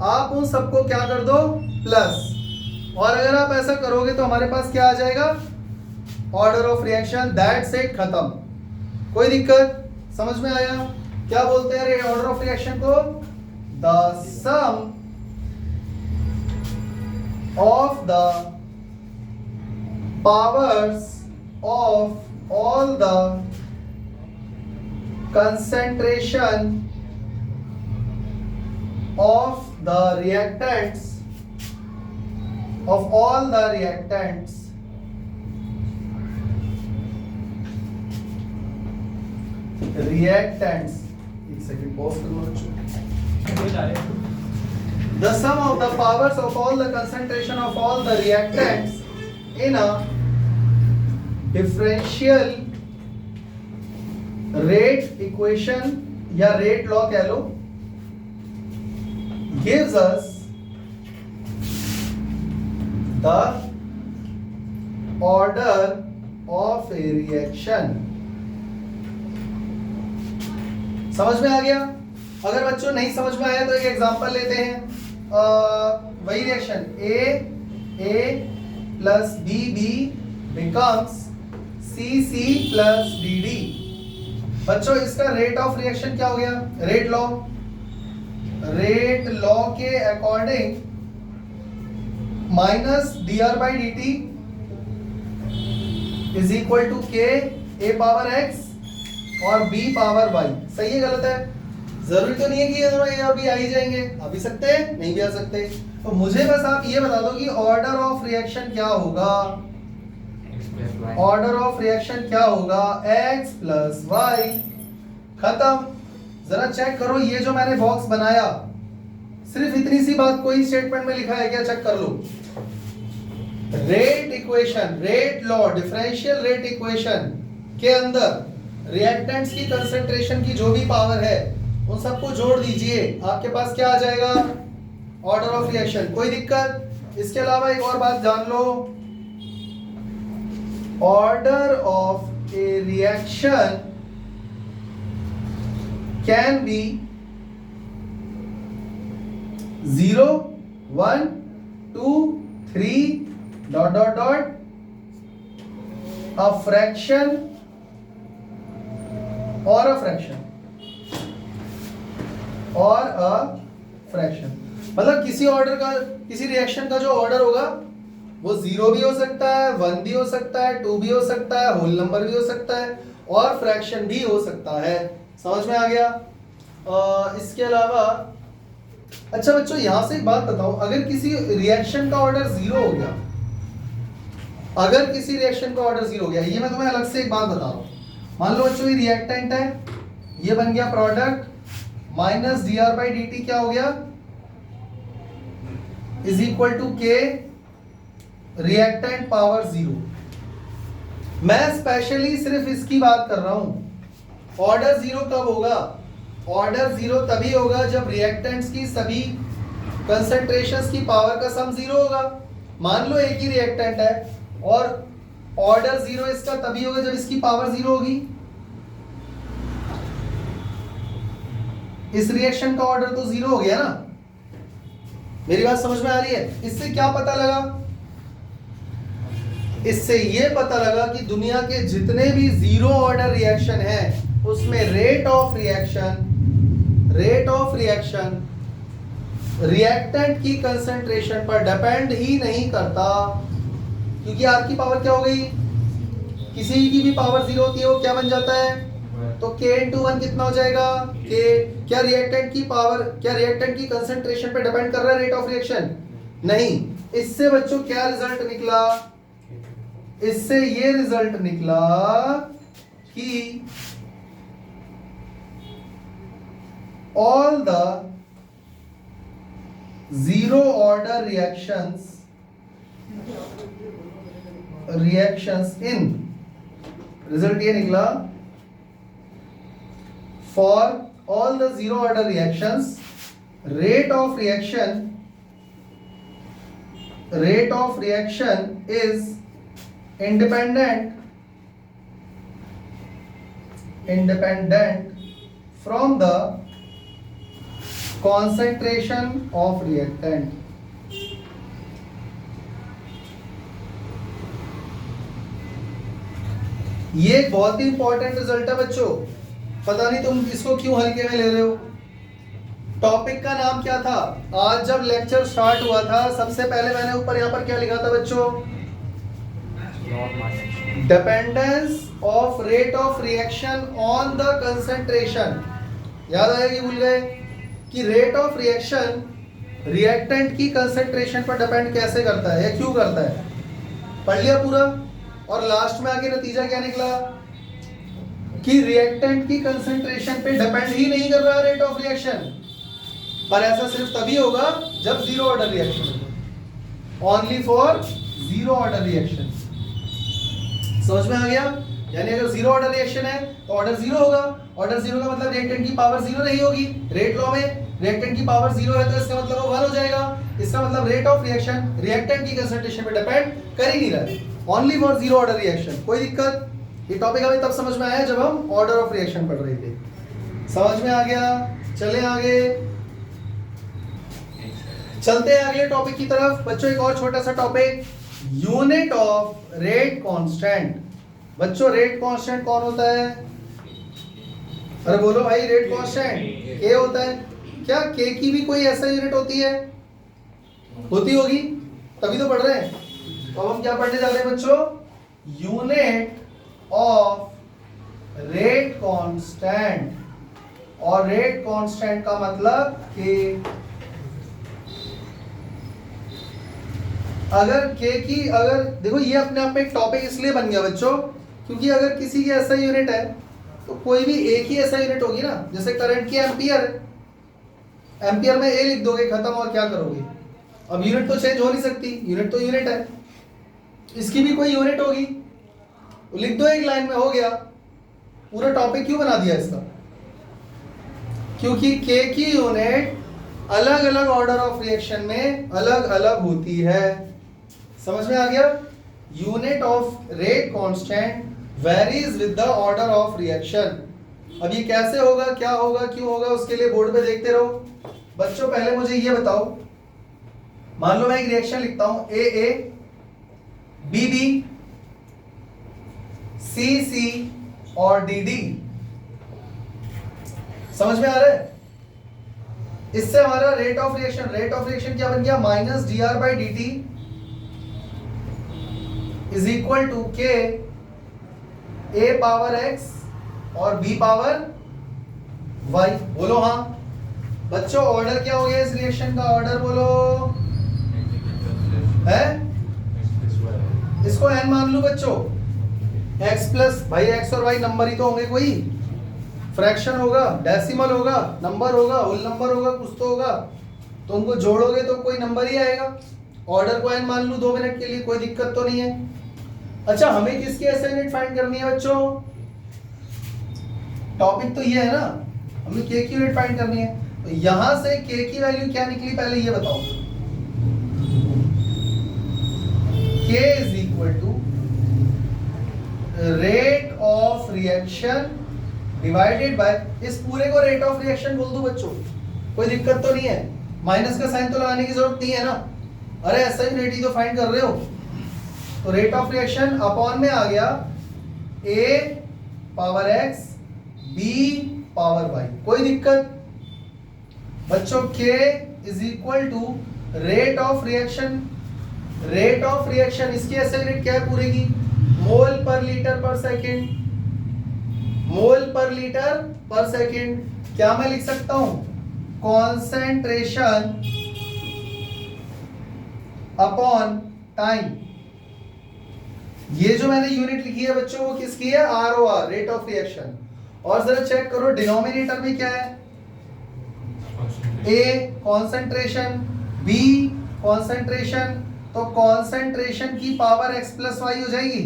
आप उन सबको क्या कर दो? प्लस। और अगर आप ऐसा करोगे तो हमारे पास क्या आ जाएगा? Order of reaction. That's it, खत्म। कोई दिक्कत? समझ में आया? क्या बोलते हैं ऑर्डर ऑफ रिएक्शन को? The sum of the powers of all the concentration of the reactants of all the reactants एक सेकंड पॉज करो। The sum of the powers of all the concentration of all the reactants in a differential rate equation या रेट लॉ कह लो, gives us the order of a reaction। समझ में आ गया? अगर बच्चों नहीं समझ में आया तो एक एग्जांपल लेते हैं। वही reaction A plus B becomes C plus D। बच्चों इसका रेट ऑफ रिएक्शन क्या हो गया? रेट लॉ के according minus dr/dt is equal to K A power x और B पावर y। सही है गलत है? जरूरी तो नहीं है कि ये दोनों A और B आ ही जाएंगे, आ भी सकते हैं, नहीं भी आ सकते। तो मुझे बस आप ये बता दो कि ऑर्डर ऑफ रिएक्शन क्या होगा। ऑर्डर ऑफ रिएक्शन क्या होगा? x plus Y. खत्म। जरा चेक करो, ये जो मैंने बॉक्स बनाया, सिर्फ इतनी सी बात कोई स्टेटमेंट में लिखा है क्या? चेक कर लो। Rate equation, rate law, differential rate equation के अंदर रिएक्टेंट्स की कंसंट्रेशन की जो भी पावर है उन सबको जोड़ दीजिए, आपके पास क्या आ जाएगा? Order of reaction. कोई दिक्कत? इसके अलावा एक और बात जान लो, order of a reaction can be 0 1 2 3 ... a fraction or a fraction मतलब किसी ऑर्डर का, किसी रिएक्शन का जो ऑर्डर होगा वो 0 भी हो सकता है, 1 भी हो सकता है, 2 भी हो सकता है, होल नंबर भी हो सकता है और फ्रैक्शन भी हो सकता है। समझ में आ गया? इसके अलावा अच्छा बच्चों यहां से एक बात बताओ, अगर किसी रिएक्शन का ऑर्डर 0 हो गया, अगर किसी रिएक्शन का ऑर्डर 0 हो गया, ये मैं तुम्हें अलग से एक बात बता रहा हूं। मान लो बच्चों ये रिएक्टेंट है, ये बन गया प्रोडक्ट, माइनस dr/dt क्या हो गया? Is equal to K reactant power 0। मैं स्पेशली सिर्फ इसकी बात कर रहा हूं। ऑर्डर 0 कब होगा? ऑर्डर 0 तभी होगा जब रिएक्टेंट्स की सभी कंसंट्रेशंस की पावर का सम 0 होगा। मान लो एक ही रिएक्टेंट है और ऑर्डर 0 इसका तभी होगा जब इसकी पावर 0 होगी। इस रिएक्शन का ऑर्डर तो 0 हो गया ना? मेरी बात समझ में आ रही है? इससे क्या पता लगा? इससे ये पता लगा कि दुनिया के जितने भी 0 ऑर्डर रिएक्शन हैं उसमें रेट ऑफ रिएक्शन रिएक्टेंट की कंसंट्रेशन पर डिपेंड ही नहीं करता, क्योंकि आपकी पावर क्या हो गई? किसी की भी पावर 0 होती है वो क्या बन जाता है? तो K into 1 कितना हो जाएगा? K। क्या रिएक्टेंट की पावर, क्या रिएक्टेंट की कंसंट्रेशन पे डिपेंड कर रहा है रेट ऑफ रिएक्शन? नहीं। इससे बच्चों क्या रिजल्ट निकला? इससे ये रिजल्ट निकला कि all the 0 order reactions in, result ये निकला, for all the 0 order reactions rate of reaction is independent from the concentration of reactant। ये एक बहुत ही इंपॉर्टेंट रिजल्ट है बच्चों, पता नहीं तुम इसको क्यों हल्के में ले रहे हो। टॉपिक का नाम क्या था? आज जब लेक्चर स्टार्ट हुआ था सबसे पहले मैंने ऊपर यहाँ पर क्या लिखा था बच्चों? Dependence of rate of reaction on the concentration. याद आया कि भूल गए? कि रेट ऑफ रिएक्शन रिएक्टेंट की कंसंट्रेशन पर डिपेंड कैसे करता है या क्यों करता है। पढ़ लिया पूरा? और लास्ट में आगे नतीजा क्या निकला कि रिएक्टेंट की कंसंट्रेशन पे डिपेंड ही नहीं कर रहा रेट ऑफ रिएक्शन, पर ऐसा सिर्फ तभी होगा जब 0 ऑर्डर रिएक्शन होगा, ओनली फॉर 0 ऑर्डर रिएक्शन। समझ में आ गया? यानी अगर जीरो ऑर्डर रिएक्शन है तो ऑर्डर जीरो होगा। ऑर्डर जीरो का मतलब रिएक्टेंट की पावर जीरो नहीं होगी। रेट लॉ में रिएक्टेंट की पावर जीरो है तो इसका मतलब वो 1 हो जाएगा। इसका मतलब रेट ऑफ रिएक्शन रिएक्टेंट की कंसंट्रेशन पे डिपेंड कर ही नहीं रहा है, only for zero order reaction. कोई दिक्कत? ये टॉपिक हमें तब समझ में आया जब हम ऑर्डर ऑफ रिएक्शन पढ़ रहे थे। समझ में आ गया? चले आगे, चलते हैं अगले टॉपिक की तरफ। बच्चों एक और छोटा सा topic, unit of rate constant. बच्चों रेट कांस्टेंट कौन होता है? अरे बोलो भाई, रेट कांस्टेंट के होता है। क्या के की भी कोई ऐसा यूनिट होती है? होती होगी, तभी तो पढ़ रहे हैं। तो अब हम क्या पढ़ने जा रहे हैं बच्चों? Unit of rate constant. और रेट कांस्टेंट का मतलब कि अगर के की, अगर देखो ये अपने आप में एक टॉपिक इसलिए बन गया बच्चों क्योंकि अगर किसी की ऐसा यूनिट है तो कोई भी एक ही ऐसा यूनिट होगी ना। जैसे करंट की एम्पियर, एम्पियर में ए लिख दोगे, खत्म, और क्या करोगे? अब यूनिट तो चेंज हो नहीं सकती, यूनिट तो यूनिट है। इसकी भी कोई यूनिट होगी, लिख दो एक लाइन में, हो गया। पूरा टॉपिक क्यों बना दिया इसका? क्योंकि के की यूनिट अलग अलग ऑर्डर ऑफ रिएक्शन में अलग अलग होती है। समझ में आ गया? Unit of rate constant varies with the order of reaction. अब ये कैसे होगा, क्या होगा, क्यों होगा, उसके लिए बोर्ड पे देखते रहो। बच्चों पहले मुझे ये बताओ, मान लो मैं एक रिएक्शन लिखता हूं, ए ए, बी बी, सी सी और डी डी। समझ में आ रहा है? इससे हमारा रेट ऑफ रिएक्शन क्या बन गया? Minus D R by D T is equal to K A power X और बी पावर वाई। बोलो हाँ। बच्चों ऑर्डर क्या हो गया इस रिएक्शन का? ऑर्डर बोलो है, इसको एन मान लो बच्चों। एक्स प्लस, भाई एक्स और वाई नंबर ही तो होंगे, कोई फ्रैक्शन होगा, डेसिमल होगा, नंबर होगा, होल नंबर होगा, कुछ तो होगा। तो उनको जोड़ोगे तो कोई नंबर ही आएगा। ऑर्डर को एन मान लूं 2 मिनट के लिए, कोई दिक्कत तो नहीं है। अच्छा, हमें किसकी ऐसे यूनिट फाइंड करनी है बच्चों? टॉपिक तो ये है ना, हमें के की यूनिट फाइंड करनी है। तो यहां से के की वैल्यू क्या निकली पहले ये बताओ। K is equal to rate of reaction divided by, इस पूरे को रेट ऑफ रिएक्शन बोल दो बच्चों, कोई दिक्कत तो नहीं है। माइनस का साइन तो लगाने की जरूरत नहीं है ना। अरे ऐसा ही रेट ही तो फाइंड कर रहे हो। तो रेट ऑफ रिएक्शन अपॉन में आ गया A power X B power Y, कोई दिक्कत? बच्चों के is equal to rate of reaction. Rate of reaction इसकी ऐसे यूनिट क्या है पूरे की? मोल पर लीटर पर सेकेंड। मोल पर लीटर पर सेकेंड। क्या मैं लिख सकता हूं? Concentration upon time. ये जो मैंने यूनिट लिखी है बच्चों वो किसकी है? ROR, rate of reaction. और जरा चेक करो डिनोमिनेटर में क्या है? A कॉन्सेंट्रेशन, B कॉन्सेंट्रेशन, तो कॉन्सेंट्रेशन की पावर x प्लस वाई हो जाएगी।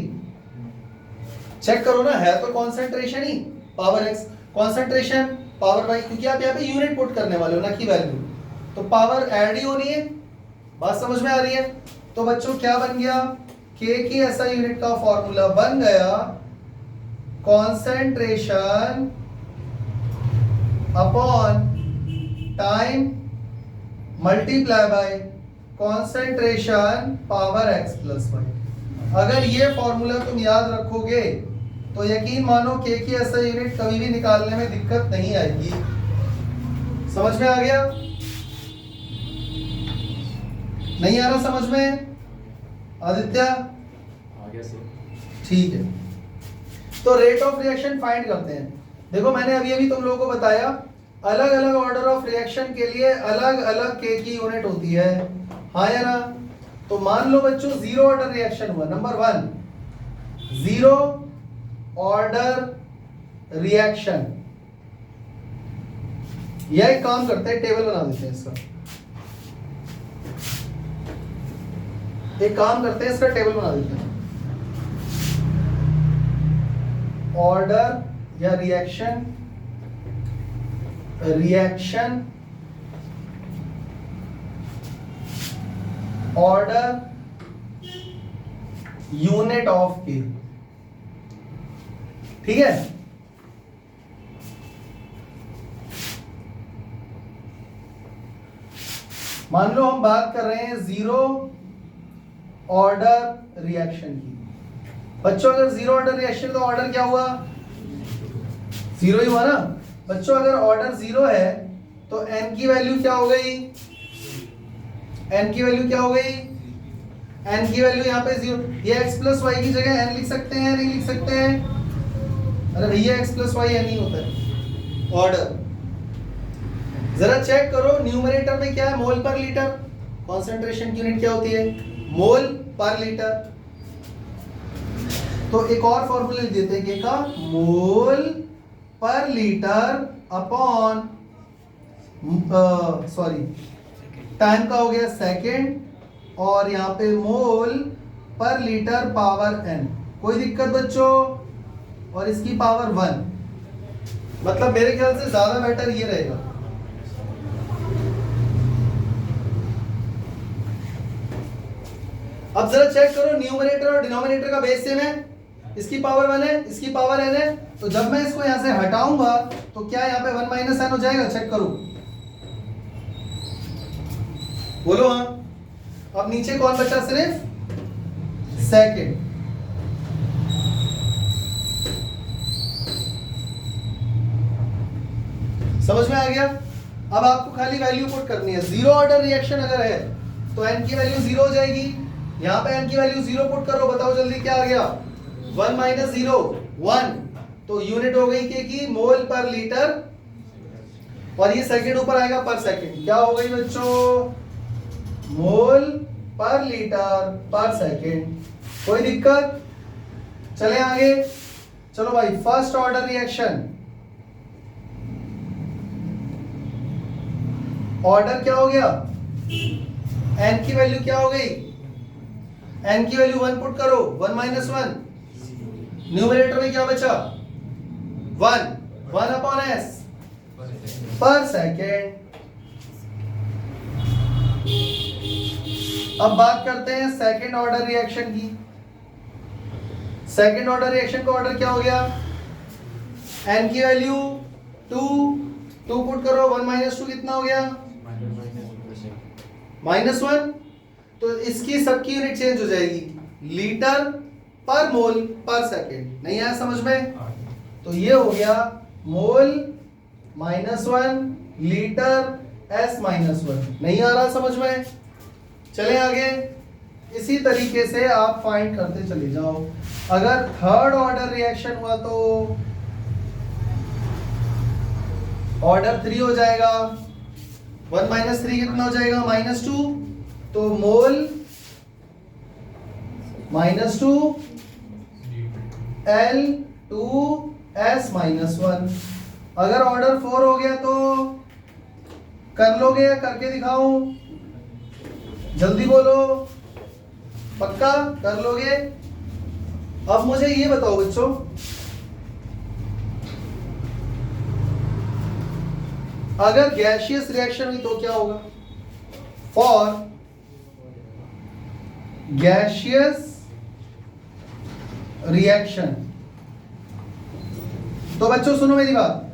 चेक करो ना, है तो कॉन्सेंट्रेशन ही, power x, concentration power y, क्योंकि आप यहाँ पे यूनिट पुट करने वाले हो ना की वैल्यू, तो पावर ऐड ही होनी है। बात समझ में आ रही है? तो बच्चों क्या बन गया? k की ऐसा यूनिट का फॉर्मूला बन गया concentration upon time multiply by concentration power x plus Y. अगर ये फॉर्मूला तुम याद रखोगे तो यकीन मानो के की ऐसा यूनिट कभी भी निकालने में दिक्कत नहीं आएगी। समझ में आ गया? नहीं आ रहा समझ में आदित्य? आ गया सर। ठीक है, तो रेट ऑफ रिएक्शन फाइंड करते हैं। देखो मैंने अभी तुम लोगों को बताया अलग अलग ऑर्डर ऑफ रिएक्शन के लिए अलग अलग के की यूनिट होती है, हाँ या ना? तो मान लो बच्चों जीरो ऑर्डर रिएक्शन हुआ, नंबर 1 जीरो ऑर्डर रिएक्शन। यह एक काम करते हैं, टेबल बना देते हैं इसका। एक काम करते हैं, इसका टेबल बना देते हैं। ऑर्डर या रिएक्शन ऑर्डर यूनिट ऑफ के, ठीक है। मान लो हम बात कर रहे हैं जीरो ऑर्डर रिएक्शन की। बच्चों अगर जीरो ऑर्डर रिएक्शन तो ऑर्डर क्या हुआ, जीरो ही हुआ ना। बच्चों अगर ऑर्डर जीरो है तो n की वैल्यू क्या हो गई, n की वैल्यू क्या हो गई, n की वैल्यू यहाँ पे जीरो। ये x प्लस वाई की जगह n लिख सकते हैं, नहीं लिख सकते हैं? अरे भैया x प्लस वाई n ही होता है ऑर्डर। जरा चेक करो न्यूमरेटर में क्या है, मोल पर लीटर। कॉन्सेंट्रेशन की यूनिट क्या होती है, मोल पर लीटर। तो एक और फॉर्मूला लिख देते हैं के का, मोल per litre upon sorry time का हो गया सेकेंड, और यहाँ पे मोल पर लीटर पावर n। कोई दिक्कत बच्चों? और इसकी पावर 1, मतलब मेरे ख्याल से ज्यादा बेटर ये रहेगा। अब जरा चेक करो न्यूमरेटर और डिनोमिनेटर का बेस सेम है, इसकी पावर 1 है, इसकी पावर n है। तो जब मैं इसको यहां से हटाऊंगा तो क्या यहाँ पे 1 माइनस n हो जाएगा? चेक करो, बोलो हाँ। अब नीचे कौन बचा, सिर्फ सेकेंड। समझ में आ गया? अब आपको खाली वैल्यू पुट करनी है। जीरो ऑर्डर रिएक्शन अगर है तो n की वैल्यू जीरो हो जाएगी। यहां पे n की वैल्यू जीरो पुट करो, बताओ जल्दी क्या आ गया, 1 माइनस जीरो 1। तो यूनिट हो गई के की मोल पर लीटर, और ये सेकंड ऊपर आएगा पर सेकंड। क्या हो गई बच्चों, मोल पर लीटर पर सेकंड। कोई दिक्कत? चले आगे, चलो भाई। फर्स्ट ऑर्डर रिएक्शन, ऑर्डर क्या हो गया, n की वैल्यू क्या हो गई, n की वैल्यू 1 पुट करो, 1 माइनस 1। न्यूमरेटर में क्या बचा, 1 अपॉन s पर सेकेंड। अब बात करते हैं सेकंड ऑर्डर रिएक्शन की। सेकंड ऑर्डर रिएक्शन का ऑर्डर क्या हो गया, n की वैल्यू 2 पुट करो, 1 माइनस 2 कितना हो गया, -1। तो इसकी सबकी यूनिट चेंज हो जाएगी, लीटर पर मोल पर सेकेंड। नहीं आया समझ में? तो ये हो गया मोल -1 लीटर s-1। नहीं आ रहा समझ में? चले आगे। इसी तरीके से आप फाइंड करते चले जाओ। अगर थर्ड ऑर्डर रिएक्शन हुआ तो ऑर्डर 3 हो जाएगा। 1 माइनस 3 कितना हो जाएगा, -2। तो मोल -2 L2s-1। अगर ऑर्डर 4 हो गया तो कर लोगे या करके दिखाऊं? जल्दी बोलो, पक्का कर लोगे? अब मुझे ये बताओ बच्चों, अगर गैसियस रिएक्शन हुई तो क्या होगा? फॉर गैसियस रिएक्शन, तो बच्चों सुनो मेरी बात।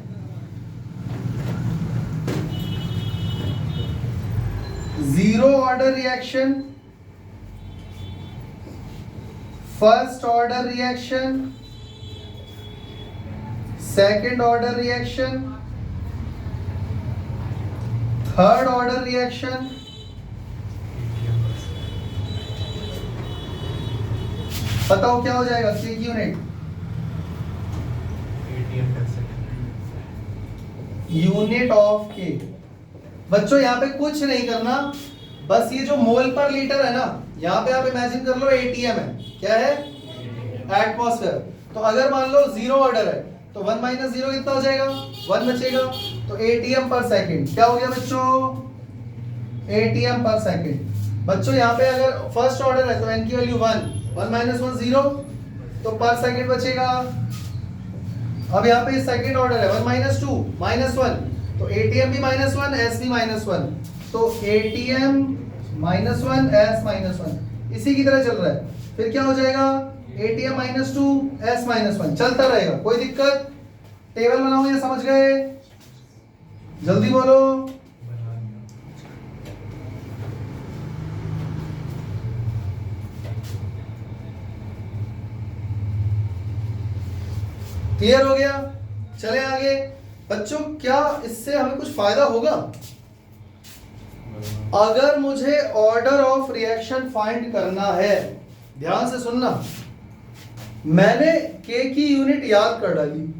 Zero order reaction, first order reaction, second order reaction, third order reaction, बताओ क्या हो जाएगा के की यूनिट, यूनिट ऑफ के। बच्चों यहाँ पे कुछ नहीं करना, बस ये जो मोल पर लीटर है ना, यहाँ पे आप इमेजिन कर लो एटीएम है। क्या है? एटमॉस्फेयर। तो अगर मान लो जीरो ऑर्डर है तो 1 माइनस 0 कितना हो जाएगा, 1 बचेगा। तो एटीएम पर सेकंड क्या हो गया बच्चों, एटीएम पर सेकंड। बच्चों यहाँ पे अगर फर्स्ट ऑर्डर है तो n की वैल्यू 1 माइनस 1 0, तो पर सेकंड बचेगा अब यहाँ पे सेकंड ऑर्डर है 1 माइनस 2 माइनस 1, तो एटीएम भी माइनस 1 एस भी माइनस 1, तो एटीएम माइनस 1 एस माइनस 1 इसी की तरह चल रहा है। फिर क्या हो जाएगा, एटीएम माइनस 2 एस माइनस 1 चलता रहेगा, कोई दिक्कत। टेबल बनाओ, ये समझ गए, जल्दी बोलो। क्लियर हो गया, चले आगे। बच्चों क्या इससे हमें कुछ फायदा होगा? अगर मुझे ऑर्डर ऑफ रिएक्शन फाइंड करना है, ध्यान से सुनना, मैंने के की यूनिट याद कर डाली।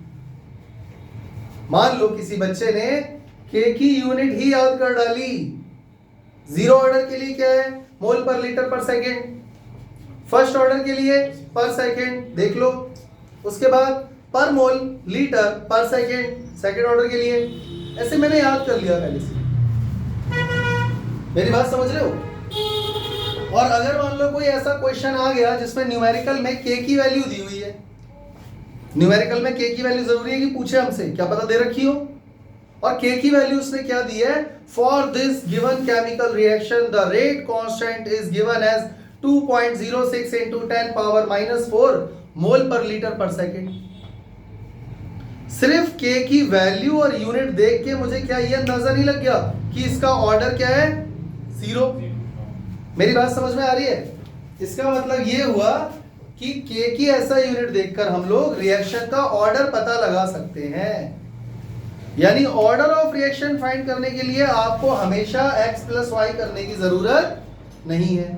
मान लो किसी बच्चे ने के की यूनिट ही याद कर डाली। जीरो ऑर्डर के लिए क्या है, मोल पर लीटर पर सेकेंड। फर्स्ट ऑर्डर के लिए पर सेकेंड देख लो, उसके बाद पर मोल लीटर पर सेकेंड सेकेंड ऑर्डर के लिए। ऐसे मैंने याद कर लिया पहले से। मेरी बात समझ रहे हो? और अगर मान लो कोई ऐसा क्वेश्चन आ गया जिसमें न्यूमेरिकल में के की वैल्यू दी हुई है, न्यूमेरिकल में के की वैल्यू जरूरी है कि पूछे हमसे, क्या पता दे रखी हो, और के की वैल्यू उसने क्या दी है, for this given chemical reaction the rate constant is given as 2.06 into 10 power minus 4 mole per litre पर सेकेंड। सिर्फ के की वैल्यू और यूनिट देख के मुझे क्या ये अंदाजा नहीं लग गया कि इसका ऑर्डर क्या है, जीरो। मेरी बात समझ में आ रही है? इसका मतलब ये हुआ कि के की ऐसा यूनिट देखकर हम लोग रिएक्शन का ऑर्डर पता लगा सकते हैं। यानी ऑर्डर ऑफ रिएक्शन फाइंड करने के लिए आपको हमेशा x प्लस वाई करने की जरूरत नहीं है।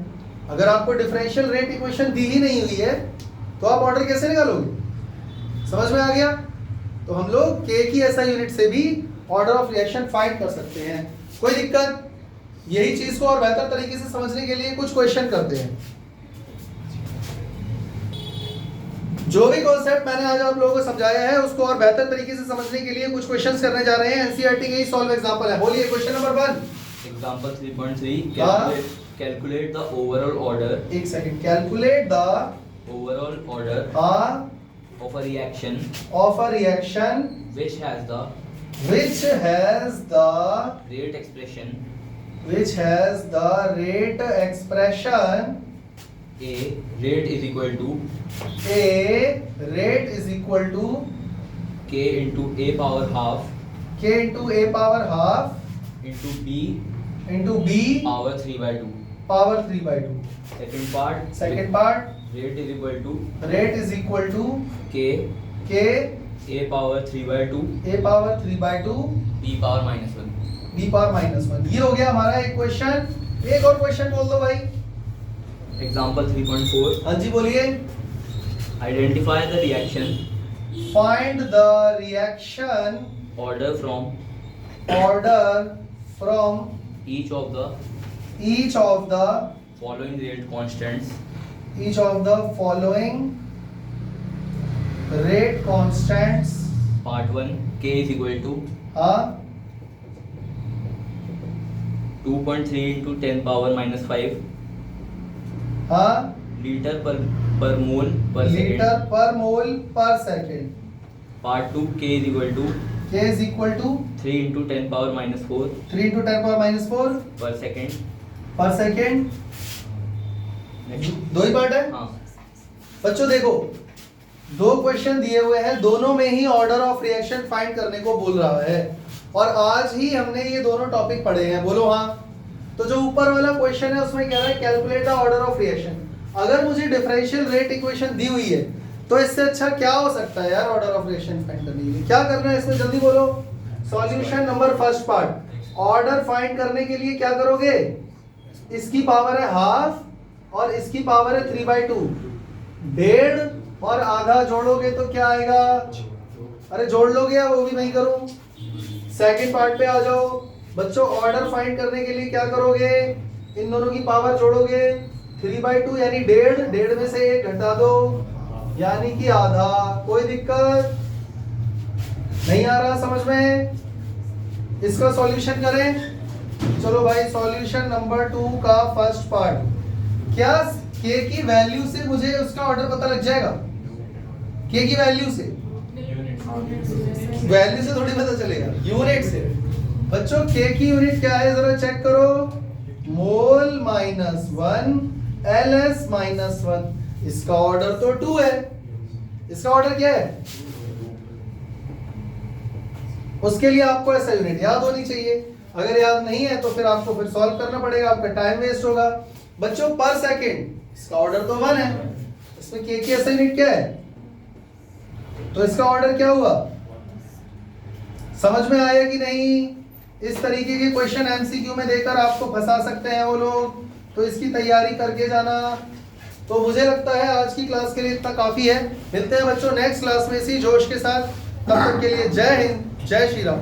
अगर आपको डिफरेंशियल रेट इक्वेशन दी ही नहीं हुई है तो आप ऑर्डर कैसे निकालोगे? समझ में आ गया? तो हम लोग के की ऐसा यूनिट से भी ऑर्डर ऑफ रिएक्शन फाइंड कर सकते हैं, कोई दिक्कत? यही चीज को और बेहतर तरीके से समझने के लिए कुछ क्वेश्चन करते हैं। जो भी कॉन्सेप्ट मैंने आज आप लोगों को समझाया है उसको और बेहतर तरीके से समझने के लिए कुछ क्वेश्चंस करने जा रहे हैं। एनसीईआरटी के ही सॉल्व एग्जांपल है। बोलिए question number 1। Example 3.3 calculate the overall order. एक second, calculate the overall order of a reaction which has the rate expression a rate is equal to k into a power half into b power 3/2. Second part rate is equal to k a power 3/2 b power -1. ये हो गया हमारा एक क्वेश्चन। एक और क्वेश्चन बोल दो भाई। एग्जांपल 3.4 हाँ जी बोलिए। Identify the reaction find the reaction order from each of the following rate constants. Part 1 k is equal to 2.3 into 10 power minus 5 liter per mole per second. Part 2 k is equal to 3 into 10 power minus 4 per second. Next. दो ही पार्ट है। हाँ बच्चों देखो, दो क्वेश्चन दिए हुए हैं, दोनों में ही ऑर्डर ऑफ रिएक्शन फाइंड करने को बोल रहा है, और आज ही हमने ये दोनों टॉपिक पढ़े हैं। बोलो हाँ। तो जो ऊपर वाला क्वेश्चन है उसमें कह रहा है calculate the order of reaction. अगर मुझे डिफरेंशियल रेट इक्वेशन दी हुई है तो इससे अच्छा क्या हो सकता है यार ऑर्डर ऑफ रिएक्शन फाइंड करने के लिए? क्या करना है इसमें, जल्दी बोलो। Solution number first part, order find करने के लिए क्या करोगे, इसकी पावर है हाफ और इसकी पावर है 3/2, डेढ़ और आधा जोड़ोगे तो क्या आएगा? अरे जोड़ लोगे या वो भी नहीं करूं? सेकंड पार्ट पे आ जाओ बच्चों। ऑर्डर फाइंड करने के लिए क्या करोगे, इन दोनों की पावर जोड़ोगे, 3/2 यानी डेढ़, डेढ़ में से एक घटा दो यानी कि आधा। कोई दिक्कत नहीं आ रहा समझ में? इसका सॉल्यूशन करें। चलो भाई, सॉल्यूशन नंबर 2 का फर्स्ट पार्ट, क्या के की वैल्यू से मुझे उसका ऑर्डर पता लग जाएगा? के की वैल्यू से वैल्यू से थोड़ी पता चलेगा, यूनिट से। बच्चों के की यूनिट क्या है जरा चेक करो, मोल माइनस 1 LS माइनस 1। इसका ऑर्डर तो 2 है, इसका ऑर्डर क्या है? उसके लिए आपको ऐसा यूनिट याद होनी चाहिए। अगर याद नहीं है तो फिर आपको फिर सॉल्व करना पड़ेगा, आपका टाइम वेस्ट होगा। बच्चों पर सेकंड, इसका ऑर्डर तो 1 है, इसमें के की ऐसा यूनिट क्या है? तो इसका ऑर्डर क्या हुआ? समझ में आया कि नहीं? इस तरीके के क्वेश्चन एमसीक्यू में देकर आपको फंसा सकते हैं वो लोग, तो इसकी तैयारी करके जाना। तो मुझे लगता है आज की क्लास के लिए इतना काफी है। मिलते हैं बच्चों नेक्स्ट क्लास में इसी जोश के साथ। तब तक के लिए जय हिंद, जय श्री राम।